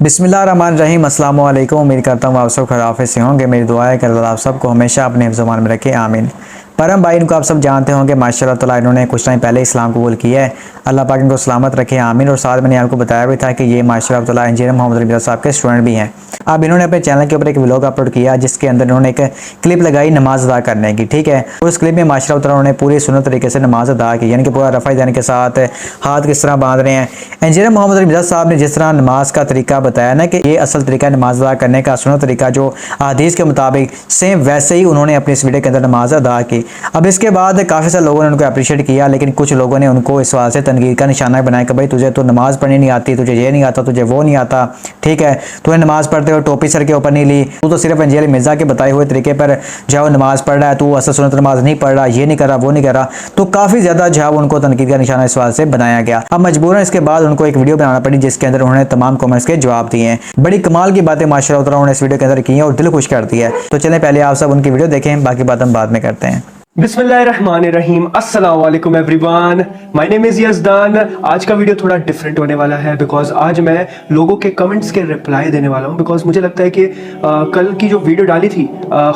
बिस्मिल्लाहिर्रहमानिर्रहीम। अस्सलाम वालेकुम। उम्मीद करता हूँ आप सब खराफे से होंगे। मेरी दुआ है कि अल्लाह आप सबको हमेशा अपने हिफ्ज़-ओ-मान में रखे, आमीन। परम भाई, इनको आप सब जानते होंगे माशाअल्लाह ताला, इन्होंने कुछ टाइम पहले इस्लाम कबूल किया है। अल्लाह पाक इनको सलामत रखे, आमीन। और साथ मैंने आपको बताया भी था कि ये माशाअल्लाह ताला इंजीनियर मोहम्मद रमज़ा साहब के स्टूडेंट भी हैं। अब इन्होंने अपने चैनल के ऊपर एक व्लॉग अपलोड किया जिसके अंदर इन्होंने एक क्लिप लगाई नमाज अदा करने की, ठीक है। उस क्लिप में माशाअल्लाह ताला उन्होंने पूरी सुन्नत तरीके से नमाज अदा की, यानी कि पूरा रफ़ा देने के साथ हाथ किस तरह बांध रहे हैं। इंजीनियर मोहम्मद रमज़ा साहब ने जिस तरह नमाज का तरीका बताया ना कि ये असल तरीका नमाज अदा करने का, सुन्नत तरीका जो हदीस के मुताबिक, सेम वैसे ही उन्होंने अपनी इस वीडियो के अंदर नमाज अदा की। अब इसके बाद काफ़ी सारे लोगों ने उनको अप्रिशिएट किया, लेकिन कुछ लोगों ने उनको इस सवाल से तनकीद का निशाना बनाया कि भाई तुझे तो नमाज पढ़नी नहीं आती, तुझे ये नहीं आता, तुझे वो नहीं आता, ठीक है। तूने नमाज पढ़ते हुए टोपी सर के ऊपर नहीं ली, तू तो सिर्फ इंजीनियर मिर्ज़ा के बताए हुए तरीके पर जो नमाज पढ़ रहा है, तू असल सुन्नत नमाज नहीं पढ़ रहा, ये नहीं कर रहा, वो नहीं कर रहा। तो काफ़ी ज़्यादा जो उनको तनकीद का निशाना इस सवाल से बनाया गया। अब मजबूरन इसके बाद उनको एक वीडियो बनाना पड़ी जिसके अंदर उन्होंने तमाम कमेंट्स के जवाब दिए हैं। बड़ी कमाल की बातें माशाअल्लाह उन्होंने इस वीडियो के अंदर की हैं और दिल खुश कर दिया है। तो चलें पहले आप सब उनकी वीडियो देखें, बाकी बात हम बाद में करते हैं। बिस्मिल्लाहिर्रहमानिर्रहीम। अस्सलाम वालेकुम एवरीवन, माय नेम इज़ यज़दान। आज का वीडियो थोड़ा डिफरेंट होने वाला है बिकॉज आज मैं लोगों के कमेंट्स के रिप्लाई देने वाला हूं। बिकॉज मुझे लगता है कि कल की जो वीडियो डाली थी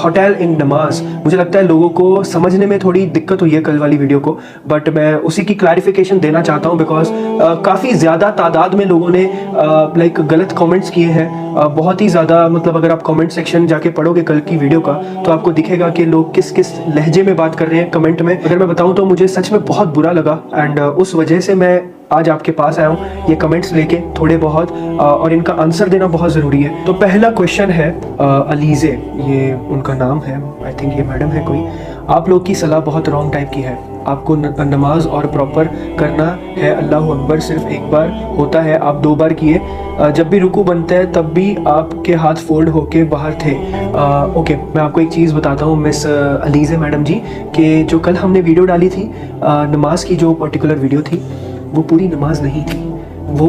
होटल इन नमाज, मुझे लगता है लोगों को समझने में थोड़ी दिक्कत हुई है कल वाली वीडियो को, बट मैं उसी की क्लैरिफिकेशन देना चाहता हूं बिकॉज काफ़ी ज़्यादा तादाद में लोगों ने लाइक गलत कॉमेंट्स किए हैं। बहुत ही ज़्यादा, मतलब अगर आप कॉमेंट सेक्शन जाके पढ़ोगे कल की वीडियो का तो आपको दिखेगा कि लोग किस किस लहजे में बात कर रहे हैं कमेंट में। अगर मैं बताऊं तो मुझे सच में बहुत बुरा लगा एंड उस वजह से मैं आज आपके पास आया हूँ ये कमेंट्स लेके थोड़े बहुत, और इनका आंसर देना बहुत ज़रूरी है। तो पहला क्वेश्चन है अलीज़े, ये उनका नाम है, आई थिंक ये मैडम है कोई। आप लोग की सलाह बहुत रॉन्ग टाइप की है, आपको नमाज और प्रॉपर करना है। अल्लाह अकबर सिर्फ एक बार होता है, आप 2 बार किए। जब भी रुकू बनता है तब भी आपके हाथ फोल्ड होके बाहर थे। ओके, मैं आपको एक चीज़ बताता हूँ मिस अलीज़े मैडम जी, कि जो कल हमने वीडियो डाली थी नमाज की, जो पर्टिकुलर वीडियो थी वो पूरी नमाज नहीं थी, वो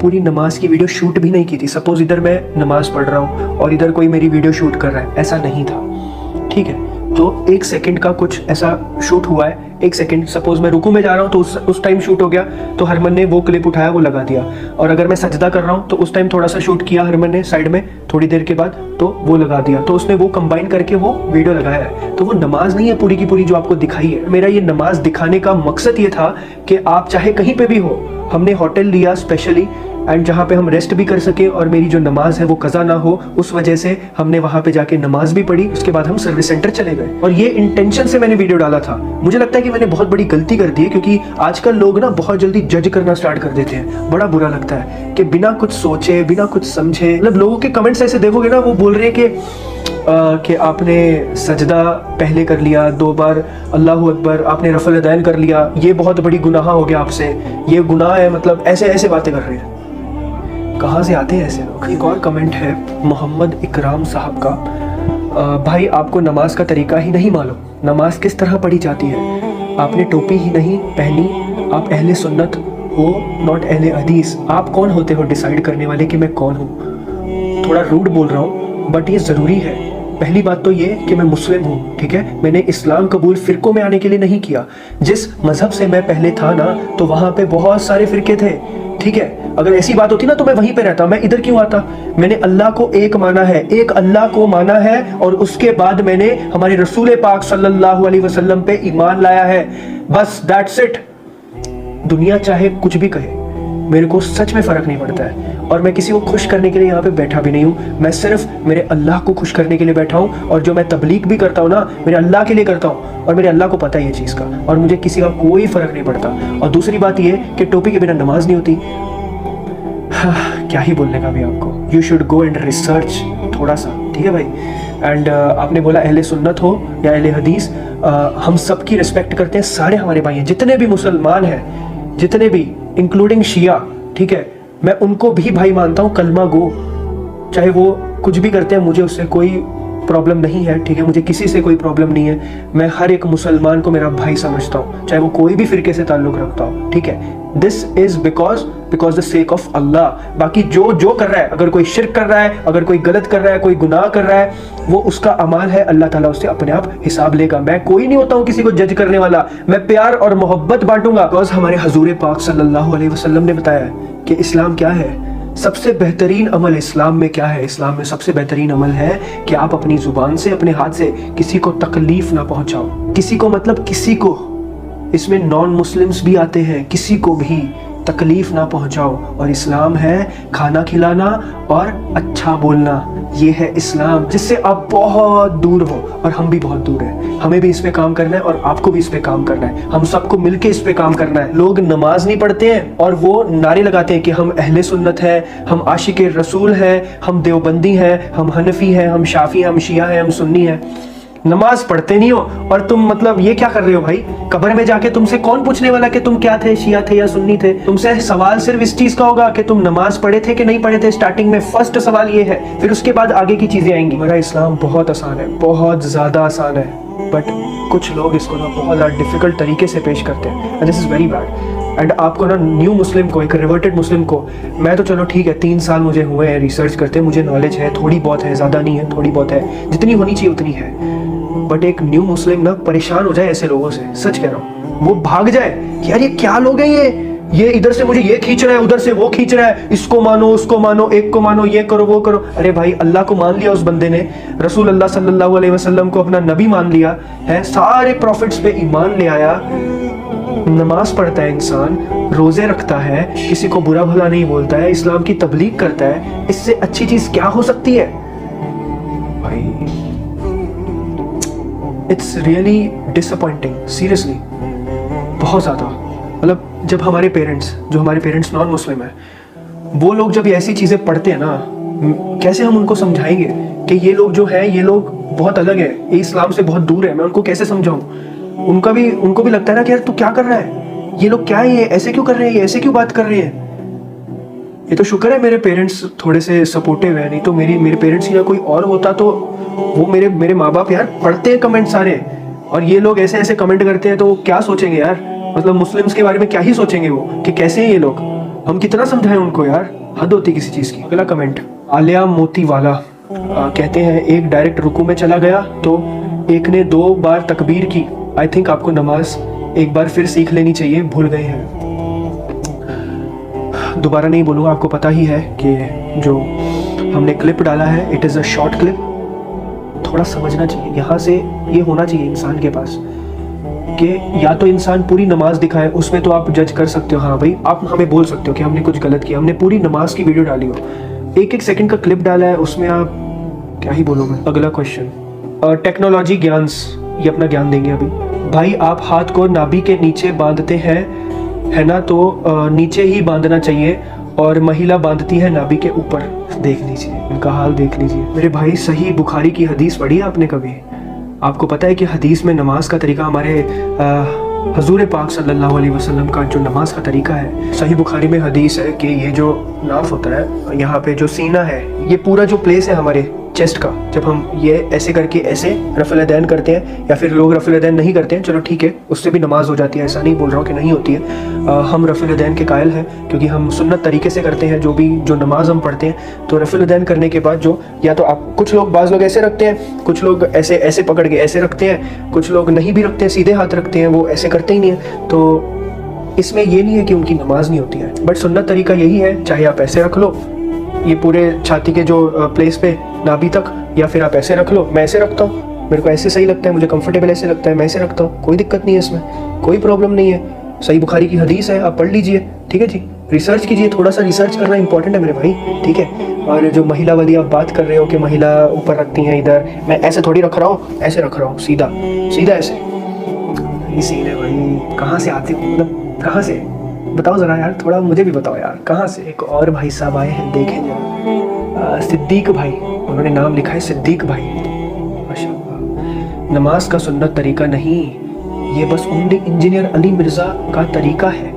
पूरी नमाज की वीडियो शूट भी नहीं की थी। सपोज इधर मैं नमाज पढ़ रहा हूँ और इधर कोई मेरी वीडियो शूट कर रहा है, ऐसा नहीं था, ठीक है। तो 1 सेकंड का कुछ ऐसा शूट हुआ है, 1 सेकंड। सपोज मैं रुकू में जा रहा हूँ तो उस टाइम शूट हो गया, तो हरमन ने वो क्लिप उठाया, वो लगा दिया। और अगर मैं सजदा कर रहा हूँ तो उस टाइम थोड़ा सा शूट किया हरमन ने साइड में, थोड़ी देर के बाद तो वो लगा दिया। तो उसने वो कंबाइन करके वो वीडियो लगाया है। तो वो नमाज नहीं है पूरी की पूरी जो आपको दिखाई है। मेरा ये नमाज दिखाने का मकसद ये था कि आप चाहे कहीं पे भी हो, हमने होटल लिया स्पेशली एंड जहाँ पे हम रेस्ट भी कर सके और मेरी जो नमाज है वो कज़ा ना हो, उस वजह से हमने वहाँ पे जाके नमाज भी पढ़ी। उसके बाद हम सर्विस सेंटर चले गए और ये इंटेंशन से मैंने वीडियो डाला था। मुझे लगता है कि मैंने बहुत बड़ी गलती कर दी है, क्योंकि आजकल लोग ना बहुत जल्दी जज करना स्टार्ट कर देते हैं। बड़ा बुरा लगता है कि बिना कुछ सोचे, बिना कुछ समझे, मतलब लोगों के कमेंट्स ऐसे देखोगे ना, वो बोल रहे हैं कि आपने सजदा पहले कर लिया 2 बार, अल्लाह अकबर, आपने रफ़ल दैन कर लिया, ये बहुत बड़ी गुनाह हो गया आपसे, ये गुनाह है, मतलब ऐसे ऐसे बातें कर रहे हैं। कहाँ से आते हैं ऐसे लोग। एक और कमेंट है मोहम्मद इकराम साहब का, भाई आपको नमाज का तरीका ही नहीं मालूम, नमाज किस तरह पढ़ी जाती है, आपने टोपी ही नहीं पहनी, आप अहले सुन्नत हो नॉट अहले हदीस। आप कौन होते हो डिसाइड करने वाले कि मैं कौन हूँ। थोड़ा रूड बोल रहा हूँ बट ये ज़रूरी है। पहली बात तो ये कि मैं मुस्लिम हूँ, ठीक है। मैंने इस्लाम कबूल फ़िरक़ों में आने के लिए नहीं किया। जिस मज़हब से मैं पहले था ना, तो वहाँ पे बहुत सारे फ़िरके थे, ठीक है। अगर ऐसी बात होती ना तो मैं वहीं पे रहता, मैं इधर क्यों आता। मैंने अल्लाह को एक माना है, एक अल्लाह को माना है, और उसके बाद मैंने हमारे रसूल पाक सल्लल्लाहु अलैहि वसल्लम पे ईमान लाया है, बस दैट्स इट। दुनिया चाहे कुछ भी कहे, मेरे को सच में फ़र्क नहीं पड़ता है। और मैं किसी को खुश करने के लिए यहाँ पे बैठा भी नहीं हूँ, मैं सिर्फ मेरे अल्लाह को खुश करने के लिए बैठा हूँ। और जो मैं तबलीग भी करता हूँ ना, मेरे अल्लाह के लिए करता हूँ, और मेरे अल्लाह को पता है ये चीज़ का, और मुझे किसी का कोई फ़र्क नहीं पड़ता। और दूसरी बात ये कि टोपी के बिना नमाज नहीं होती। क्या ही बोलने का भी आपको, you should go and research थोड़ा सा, ठीक है भाई। एंड आपने बोला अहले सुन्नत हो या अहले हदीस, हम सब की रिस्पेक्ट करते हैं, सारे हमारे भाई हैं, जितने भी मुसलमान हैं, जितने भी इंक्लूडिंग शिया, ठीक है, मैं उनको भी भाई मानता हूँ। कलमा गो, चाहे वो कुछ भी करते हैं, मुझे उससे कोई प्रॉब्लम नहीं है, ठीक है। मुझे किसी से कोई प्रॉब्लम नहीं है, मैं हर एक मुसलमान को मेरा भाई समझता हूँ, चाहे वो कोई भी फ़िरके से ताल्लुक़ रखता हो, ठीक है। This is because the sake of Allah. बाकी जो कर रहा है, अगर कोई शिर्क कर रहा है, अगर कोई गलत कर रहा है, कोई गुनाह कर रहा है, वो उसका अमाल है, अल्लाह ताला उससे अपने आप हिसाब लेगा। मैं कोई नहीं होता हूँ किसी को जज करने वाला, मैं प्यार और मोहब्बत बांटूंगा। बिकॉज हमारे हजूर पाक सल्लल्लाहु अलैहि वसल्लम ने बताया कि इस्लाम क्या है, सबसे बेहतरीन अमल इस्लाम में क्या है? इस्लाम में सबसे बेहतरीन अमल है कि आप अपनी जुबान से, अपने हाथ से किसी को तकलीफ ना पहुंचाओ। किसी को मतलब किसी को, इसमें नॉन मुस्लिम्स भी आते हैं, किसी को भी तकलीफ ना पहुंचाओ। और इस्लाम है खाना खिलाना और अच्छा बोलना। ये है इस्लाम, जिससे आप बहुत दूर हो और हम भी बहुत दूर हैं। हमें भी इस पे काम करना है और आपको भी इस पे काम करना है। हम सबको मिलके इस पे काम करना है। लोग नमाज नहीं पढ़ते हैं और वो नारे लगाते हैं कि हम अहले सुन्नत हैं, हम आशिक रसूल हैं, हम देवबंदी हैं, हम हनफी हैं, हम शाफी हैं, हम शिया हैं, हम सुन्नी हैं। नमाज पढ़ते नहीं हो और तुम मतलब ये क्या कर रहे हो भाई? कब्र में जाके तुमसे कौन पूछने वाला कि तुम क्या थे, शिया थे या सुन्नी थे? तुमसे सवाल सिर्फ इस चीज का होगा कि तुम नमाज पढ़े थे कि नहीं पढ़े थे। स्टार्टिंग में फर्स्ट सवाल ये है, फिर उसके बाद आगे की चीजें आएंगी। मेरा इस्लाम बहुत आसान है, बहुत ज्यादा आसान है, बट कुछ लोग इसको ना बहुत ज्यादा डिफिकल्ट तरीके से पेश करते हैं and this is very bad. And आपको ना न्यू मुस्लिम को, एक रिवर्टेड मुस्लिम को, मैं तो चलो ठीक है 3 साल मुझे हुए हैं रिसर्च करते, मुझे नॉलेज है, थोड़ी बहुत है, ज़्यादा नहीं है, थोड़ी बहुत है, जितनी होनी चाहिए उतनी है। बट एक न्यू मुस्लिम ना परेशान हो जाए ऐसे लोगों से, सच कह रहा हूँ, वो भाग जाए कि यार ये क्या लोग हैं, ये इधर से मुझे ये खींच रहा है, उधर से वो खींच रहा है, इसको मानो, उसको मानो, एक को मानो, ये करो, वो करो। अरे भाई, अल्लाह को मान लिया उस बंदे ने, रसूल अल्लाह सल्लल्लाहु अलैहि वसल्लम को अपना नबी मान लिया है, सारे प्रॉफिट्स पे ईमान ले आया, नमाज पढ़ता है इंसान, रोजे रखता है, किसी को बुरा भला नहीं बोलता है, इस्लाम की तबलीग करता है। इससे अच्छी चीज क्या हो सकती है भाई? इट्स रियली डिसअपॉइंटिंग, सीरियसली, बहुत ज़्यादा। मतलब जब हमारे पेरेंट्स नॉन मुस्लिम हैं, वो लोग जब ऐसी चीज़ें पढ़ते हैं ना, कैसे हम उनको समझाएंगे कि ये लोग जो है, ये लोग बहुत अलग है, ये इस्लाम से बहुत दूर है? मैं उनको कैसे समझाऊं? उनको भी लगता है ना कि यार तू क्या कर रहा है, ये लोग क्या है, ये ऐसे क्यों कर रहे हैं, ये ऐसे क्यों बात कर रहे हैं। ये तो शुक्र है मेरे पेरेंट्स थोड़े से सपोर्टिव है, नहीं तो मेरे पेरेंट्स या कोई और होता तो वो मेरे माँ बाप यार पढ़ते हैं कमेंट सारे, और ये लोग ऐसे ऐसे कमेंट करते हैं तो वो क्या सोचेंगे यार? मतलब मुस्लिम्स के बारे में क्या ही सोचेंगे वो कि कैसे हैं ये लोग। हम कितना समझाएं उनको यार, हद होती किसी चीज़ की। अगला कमेंट, आलिया मोतीवाला कहते हैं, एक डायरेक्ट रुकू में चला गया तो एक ने 2 बार तकबीर की। आई थिंक आपको नमाज एक बार फिर सीख लेनी चाहिए, भूल गए हैं। दोबारा नहीं बोलूँगा, आपको पता ही है कि जो हमने क्लिप डाला है it is a short clip. थोड़ा समझना चाहिए, यहाँ से ये होना चाहिए इंसान के पास कि या तो इंसान पूरी नमाज दिखाए, उसमें तो आप जज कर सकते हो, हाँ भाई आप हमें बोल सकते हो कि हमने कुछ गलत किया, हमने पूरी नमाज की वीडियो डाली हो, 1-1 सेकंड का क्लिप डाला है, उसमें आप क्या ही बोलोगे। अगला क्वेश्चन, टेक्नोलॉजी ज्ञान्स, ये अपना ज्ञान देंगे अभी। भाई आप हाथ को नाभि के नीचे बांधते हैं है ना, तो नीचे ही बांधना चाहिए, और महिला बांधती है नाभि के ऊपर। देख लीजिए इनका हाल, देख लीजिए मेरे भाई। सही बुखारी की हदीस पढ़ी है आपने कभी? आपको पता है कि हदीस में नमाज का तरीका, हमारे हजूर पाक सल्लल्लाहु अलैहि वसल्लम का जो नमाज का तरीका है, सही बुखारी में हदीस है कि ये जो नाफ होता है, यहाँ पे जो सीना है, ये पूरा जो प्लेस है हमारे चेस्ट का, जब हम ये ऐसे करके ऐसे रफ़ल दैन करते हैं, या फिर लोग रफ़ल दैन नहीं करते हैं, चलो ठीक है, उससे भी नमाज हो जाती है, ऐसा नहीं बोल रहा हूँ कि नहीं होती है। हम रफ़ल दैन के कायल हैं क्योंकि हम सुन्नत तरीके से करते हैं जो नमाज हम पढ़ते हैं। तो रफ़ल दैन करने के बाद जो, या तो आप कुछ लोग, बाज़ लोग ऐसे रखते हैं, कुछ लोग ऐसे ऐसे पकड़ के ऐसे रखते हैं, कुछ लोग नहीं भी रखते हैं, सीधे हाथ रखते हैं, वो ऐसे करते ही नहीं है। तो इसमें ये नहीं है कि उनकी नमाज नहीं होती है, बट सुन्नत तरीका यही है, चाहे आप ऐसे रख लो ये पूरे छाती के जो प्लेस पे नाभि तक, या फिर आप ऐसे रख लो। मैं ऐसे रखता हूँ, मेरे को ऐसे सही लगता है, मुझे कंफर्टेबल ऐसे लगता है, मैं ऐसे रखता हूँ, कोई दिक्कत नहीं है इसमें, कोई प्रॉब्लम नहीं है। सही बुखारी की हदीस है, आप पढ़ लीजिए, ठीक है जी। रिसर्च कीजिए, थोड़ा सा रिसर्च करना इंपॉर्टेंट है मेरे भाई, ठीक है। और जो महिला वाली आप बात कर रहे हो कि महिला ऊपर रखती हैं इधर, मैं ऐसे थोड़ी रख रहा हूँ, ऐसे रख रहा हूँ, सीधा सीधा ऐसे। ये सीन है भाई, कहाँ से आते हो, मतलब कहाँ से, बताओ ज़रा यार, थोड़ा मुझे भी बताओ यार, कहाँ से। एक और भाई साहब आए हैं, देखें जरा, सिद्दीक भाई, उन्होंने नाम लिखा है सिद्दीक भाई, माशाल्लाह। नमाज का सुन्नत तरीका नहीं, ये बस उम्र इंजीनियर अली मिर्ज़ा का तरीका है।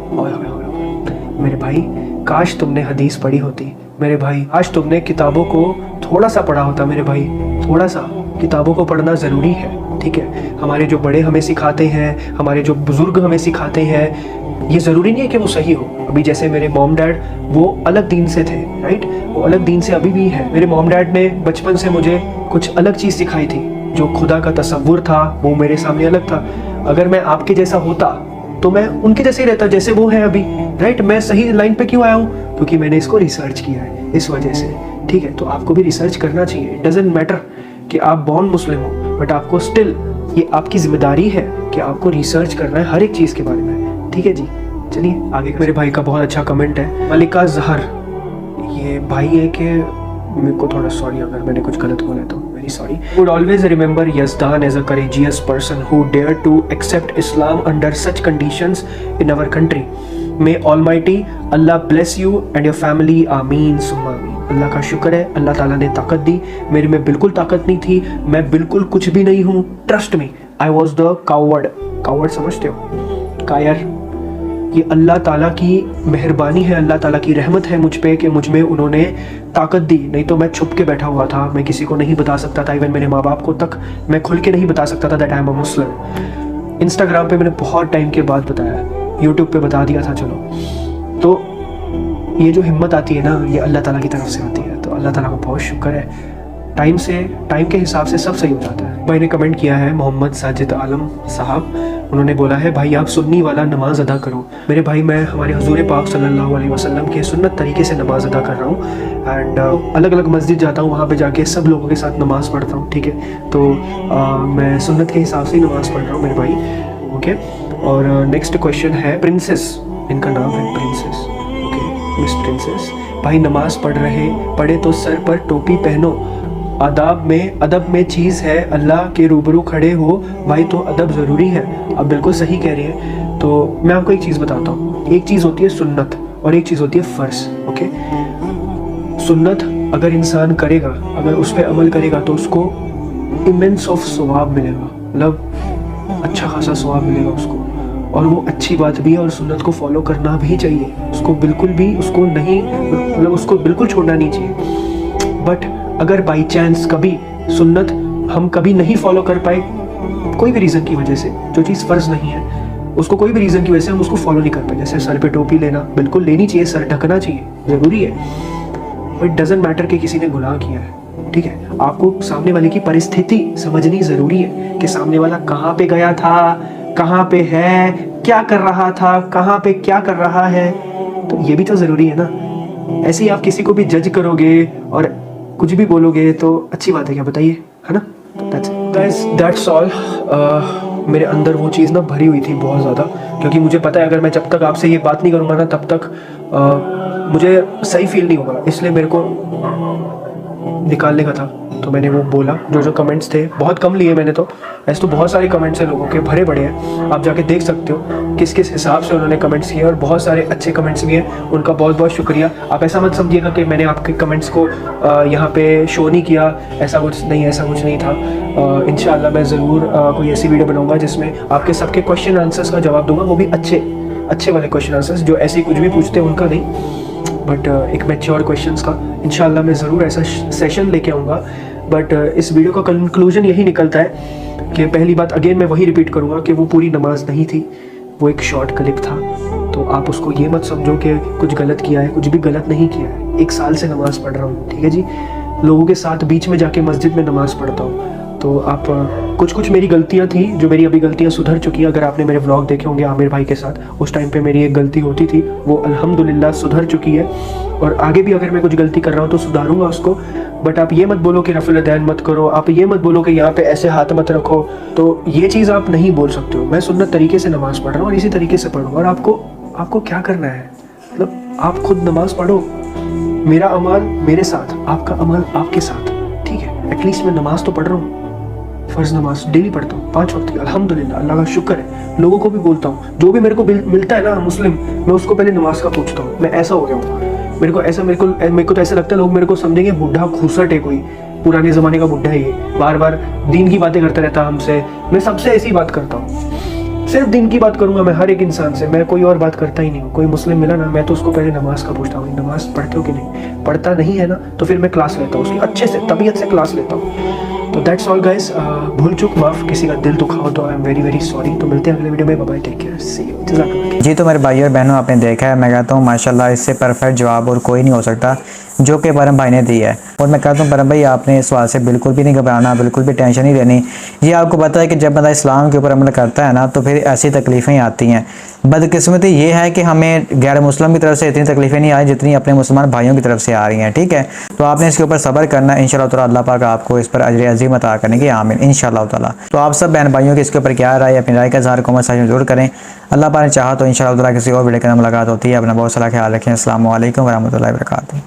मेरे भाई, काश तुमने हदीस पढ़ी होती मेरे भाई, आज तुमने किताबों को थोड़ा सा पढ़ा होता मेरे भाई, थोड़ा सा। किताबों को पढ़ना ज़रूरी है, ठीक है। हमारे जो बड़े हमें सिखाते हैं, हमारे जो बुज़ुर्ग हमें सिखाते हैं, ये ज़रूरी नहीं है कि वो सही हो। अभी जैसे मेरे मॉम डैड, वो अलग दीन से थे, राइट, वो अलग दीन से अभी भी है। मेरे मॉम डैड ने बचपन से मुझे कुछ अलग चीज़ सिखाई थी, जो खुदा का तसव्वुर था वो मेरे सामने अलग था। अगर मैं आपके जैसा होता तो मैं उनके जैसे ही रहता जैसे वो है अभी, राइट। मैं सही लाइन पे क्यों आया हूँ? क्योंकि मैंने इसको रिसर्च किया है, इस वजह से, ठीक है। तो आपको भी रिसर्च करना चाहिए। इट डजंट मैटर कि आप बॉर्न मुस्लिम हो, बट आपको स्टिल ये आपकी जिम्मेदारी है कि आपको रिसर्च करना है हर एक चीज़ के बारे में, ठीक है जी। चलिए आगे। मेरे भाई का बहुत अच्छा कमेंट है, मलिका जहर, ये भाई है कि मेरे को थोड़ा सॉरी अगर मैंने कुछ गलत बोला तो, very sorry. Would always remember Yazdan as a courageous person who dare to accept Islam under such conditions in our country. May almighty Allah bless you and your family, आमीन सुम्मा आमीन। अल्लाह का शुक्र है, अल्लाह ताला ने ताकत दी। मेरे में बिल्कुल ताकत नहीं थी, मैं बिल्कुल कुछ भी नहीं हूँ, trust me. I was the coward. Coward समझते हो? कायर। ये अल्लाह ताला की मेहरबानी है, अल्लाह ताला की रहमत है मुझ पे कि मुझ में उन्होंने ताकत दी। नहीं तो मैं छुप के बैठा हुआ था, मैं किसी को नहीं बता सकता था, इवन मेरे माँ बाप को तक मैं खुल के नहीं बता सकता था that I am a Muslim. Instagram पे मैंने बहुत टाइम के बाद बताया, यूट्यूब पे बता दिया था, चलो। तो ये जो हिम्मत आती है ना, ये अल्लाह ताला की तरफ से आती है, तो अल्लाह ताला का बहुत शुक्र है। टाइम के हिसाब से सब सही हो जाता है। भाई ने कमेंट किया है, मोहम्मद साजिद आलम साहब, उन्होंने बोला है भाई आप सुन्नी वाला नमाज अदा करो। मेरे भाई मैं हमारे हुजूर पाक सल्लल्लाहु अलैहि वसल्लम के सुन्नत तरीके से नमाज अदा कर रहा हूँ एंड अलग अलग मस्जिद जाता हूँ, वहाँ पे जाके सब लोगों के साथ नमाज़ पढ़ता हूँ, ठीक है। तो मैं सुन्नत के हिसाब से ही नमाज़ पढ़ रहा हूँ मेरे भाई, ओके। और नेक्स्ट क्वेश्चन है प्रिंसेस, इनका नाम है प्रिंसेस, ओके, मिस प्रिंसेस। भाई नमाज पढ़े तो सर पर टोपी पहनो, अदब में चीज़ है, अल्लाह के रूबरू खड़े हो भाई तो अदब ज़रूरी है। अब बिल्कुल सही कह रही है। तो मैं आपको एक चीज़ बताता हूँ, एक चीज़ होती है सुन्नत और एक चीज़ होती है फ़र्ज़, ओके। सुन्नत अगर इंसान करेगा, अगर उस पर अमल करेगा तो उसको इमेंस ऑफ सवाब मिलेगा, मतलब अच्छा खासा सवाब मिलेगा उसको, और वो अच्छी बात भी है। और सुन्नत को फॉलो करना भी चाहिए, उसको बिल्कुल भी उसको नहीं, मतलब उसको बिल्कुल छोड़ना नहीं चाहिए। बट अगर बाई चांस कभी सुन्नत हम कभी नहीं फॉलो कर पाए, कोई भी रीज़न की वजह से, जो चीज़ फ़र्ज़ नहीं है उसको कोई भी रीज़न की वजह से हम उसको फॉलो नहीं कर पाए, जैसे सर पे टोपी लेना, बिल्कुल लेनी चाहिए, सर ढकना चाहिए, ज़रूरी है। बट डजंट मैटर कि किसी ने गुनाह किया है, ठीक है। आपको सामने वाले की परिस्थिति समझनी ज़रूरी है कि सामने वाला कहाँ पे गया था, कहाँ पे है, क्या कर रहा था, कहाँ पे क्या कर रहा है, तो ये भी तो ज़रूरी है ना। ऐसे ही आप किसी को भी जज करोगे और कुछ भी बोलोगे तो अच्छी बात है क्या, बताइए, है ना। That's all. मेरे अंदर वो चीज़ ना भरी हुई थी बहुत ज़्यादा, क्योंकि मुझे पता है अगर मैं जब तक आपसे ये बात नहीं करूँगा ना तब तक मुझे सही फील नहीं होगा, इसलिए मेरे को निकालने का था। तो मैंने वो बोला, जो कमेंट्स थे बहुत कम लिए मैंने, तो ऐसे तो बहुत सारे कमेंट्स हैं लोगों के, भरे बड़े हैं, आप जाके देख सकते हो किस किस हिसाब से उन्होंने कमेंट्स किए, और बहुत सारे अच्छे कमेंट्स भी हैं, उनका बहुत बहुत शुक्रिया। आप ऐसा मत समझिएगा कि मैंने आपके कमेंट्स को यहाँ पे शो नहीं किया, ऐसा कुछ नहीं था। इंशाल्लाह मैं ज़रूर कोई ऐसी वीडियो बनाऊँगा जिसमें आपके सबके क्वेश्चन आंसर्स का जवाब दूँगा, वो भी अच्छे वाले क्वेश्चन आंसर्स, जो ऐसे कुछ भी पूछते हैं उनका नहीं, बट एक मैच्योर क्वेश्चंस का। इंशाल्लाह मैं ज़रूर ऐसा सेशन लेके आऊँगा। बट इस वीडियो का कंक्लूजन यही निकलता है कि पहली बात अगेन मैं वही रिपीट करूँगा कि वो पूरी नमाज नहीं थी, वो एक शॉर्ट क्लिप था। तो आप उसको ये मत समझो कि कुछ गलत किया है, कुछ भी गलत नहीं किया है। 1 साल से नमाज़ पढ़ रहा हूँ, ठीक है जी, लोगों के साथ बीच में जाके मस्जिद में नमाज़ पढ़ता हूँ। तो आप कुछ मेरी गलतियाँ थी, जो मेरी अभी गलतियाँ सुधर चुकी हैं। अगर आपने मेरे व्लॉग देखे होंगे आमिर भाई के साथ, उस टाइम पे मेरी एक गलती होती थी, वो अल्हम्दुलिल्लाह सुधर चुकी है, और आगे भी अगर मैं कुछ गलती कर रहा हूँ तो सुधारूंगा उसको। बट आप ये मत बोलो कि रफ़ुल दैन मत करो, आप ये मत बोलो कि यहाँ पे ऐसे हाथ मत रखो, तो ये चीज़ आप नहीं बोल सकते हो। मैं सुन्नत तरीके से नमाज़ पढ़ रहा हूँ और इसी तरीके से पढ़ूँगा। और आपको क्या करना है, मतलब आप खुद नमाज़ पढ़ो, मेरा अमल मेरे साथ, आपका अमल आपके साथ, ठीक है। एटलीस्ट मैं नमाज़ तो पढ़ रहा हूँ, फ़र्ज़ नमाज डेली पढ़ता हूँ 5 वक्त की, अल्हम्दुलिल्लाह, अल्लाह का शुक्र है। लोगों को भी बोलता हूँ, जो भी मेरे को मिलता है ना मुस्लिम, मैं उसको पहले नमाज का पूछता हूँ। मैं ऐसा हो गया हूँ, मेरे को तो ऐसा लगता है लोग मेरे को समझेंगे बूढ़ा घूसट है, कोई पुराने ज़माने का बुढ़ा है, ये बार बार दीन की बातें करता रहता हमसे। मैं सबसे ऐसी बात करता हूँ, सिर्फ दीन की बात करूँगा मैं हर एक इंसान से, मैं कोई और बात करता ही नहीं हूँ। कोई मुस्लिम मिला ना, मैं तो उसको पहले नमाज का पूछता हूँ, नमाज पढ़ते हो कि नहीं। पढ़ता नहीं है ना तो फिर मैं क्लास लेता हूँ उसकी, अच्छे से तबीयत से क्लास लेता हूँ। तो दैट्स ऑल गाइस, भूल चूक माफ़, किसी का दिल दुखाओ तो I am very very sorry. तो मिलते हैं अगले वीडियो में, bye bye, take care, see you, जज़ाकल्लाह। जी तो मेरे भाई और बहनों, आपने देखा है, मैं कहता हूँ माशाल्लाह इससे परफेक्ट जवाब और कोई नहीं हो सकता। जो कि परम भाई ने दी है। और मैं कहता हूँ परम भाई आपने इस सवाल से बिल्कुल भी नहीं घबराना, बिल्कुल भी टेंशन नहीं लेनी। ये आपको पता है कि जब बंदा इस्लाम के ऊपर अमल करता है ना तो फिर ऐसी तकलीफ़ें आती हैं। बदकिस्मती ये है कि हमें गैर मुस्लिम की तरफ से इतनी तकलीफ़ें नहीं आई जितनी अपने मुसलमान भाइयों की तरफ से आ रही हैं। ठीक है, तो आपने इसके ऊपर सब्र करना है। इंशाअल्लाह ताला अल्लाह पाक आपको इस पर अजर अज़ीम अता करेंगे, आमीन इंशाअल्लाह ताला। तो आप सब बहन भाइयों के इसके ऊपर क्या राय है, अपनी राय का इज़हार कमेंट सेक्शन में ज़रूर करें। अल्लाह पाक ने चाहा तो इंशाअल्लाह ताला किसी और वीडियो के अंदर मुलाकात होती है। अपना बहुत सारा ख्याल रखें। अस्सलाम वालेकुम व रहमतुल्लाहि व बरकातुहू।